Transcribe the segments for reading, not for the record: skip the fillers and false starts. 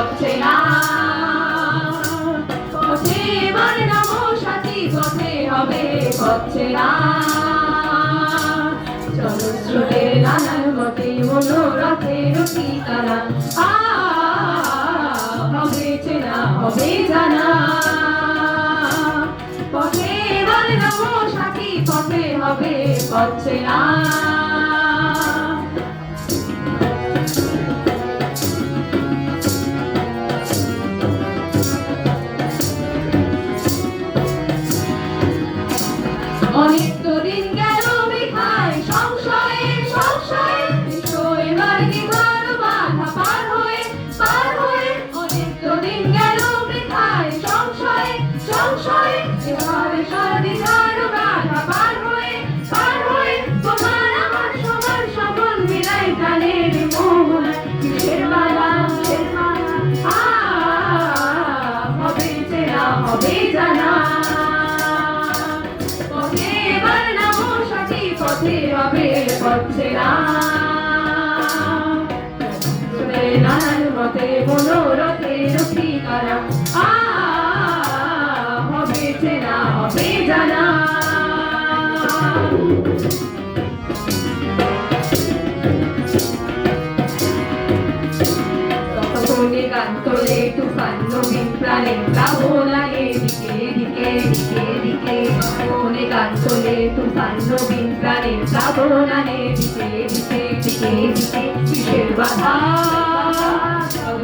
হচ্ছে না। পথে এবার নামো সাথী, পথে হবে হচ্ছে না। জলস্রোতের নানান মতে মনোরথের ঠিকানা, হবে চেনা হবে জানা। পথে এবার নামো সাথী, পথে হবে হচ্ছে না। অনেক তো দিন গেল বৃথায় সংশয়ে সংশয়ে, এবার দিঘার বাধা পার হয়ে পার হয়ে। অনেক তো দিন গেল বৃথায় সংশয়ে সংশয়ে, এবার দিঘার বাধা পার হয়ে পার হয়ে। তোমার আমার সবার সপন মিলাই প্রাণের মোহনা, কিসের বাধা কিসের মায়া, হবে চেনা হবে জানা। পথে হবে হচ্ছে না। নানান মতে মনোরথের ঠিকানা, হবে চেনা হবে জানা। ততক্ষণে গান তোলে তুফান নবীন প্রাণে প্লাবনা, এদিকে এদিকে এদিকে এদিকে। ততক্ষণে গান তোলে তুফান নবীন প্রাণে প্লাবনা, এদিকে এদিকে এদিকে এদিকে। কিসের বাধা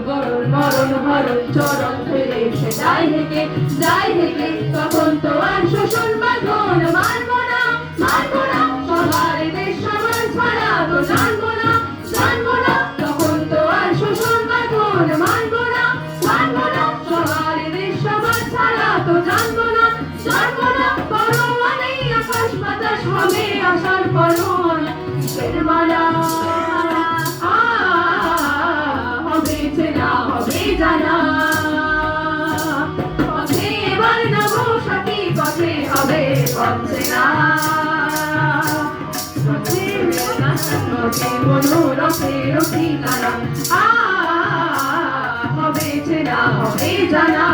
বরণ মরণ হরণ চরণ ফেলে সে যায় হেঁটে যায় হেঁটে। তখন তো আর শোষণ বাঁধন মানবো না মানবো না, সবার দেশ সমান ছাড়া তো জানবো না জানবো না। তখন তো আর শোষণ বাঁধন মানবো না মানবো না, সবার দেশ সমান ছাড়া তো জানবো না জানবো না। পরোয়া নেই আকাশ বাতাস হবে আসার পরোয়ানা, কিসের মালা, হবে চেনা হবে জানা। পথে এবার নামো সাথী, পথে হবে হচ্ছে না। পথে মনোরথের ঠিকানা, হবে চেনা হবে জানা।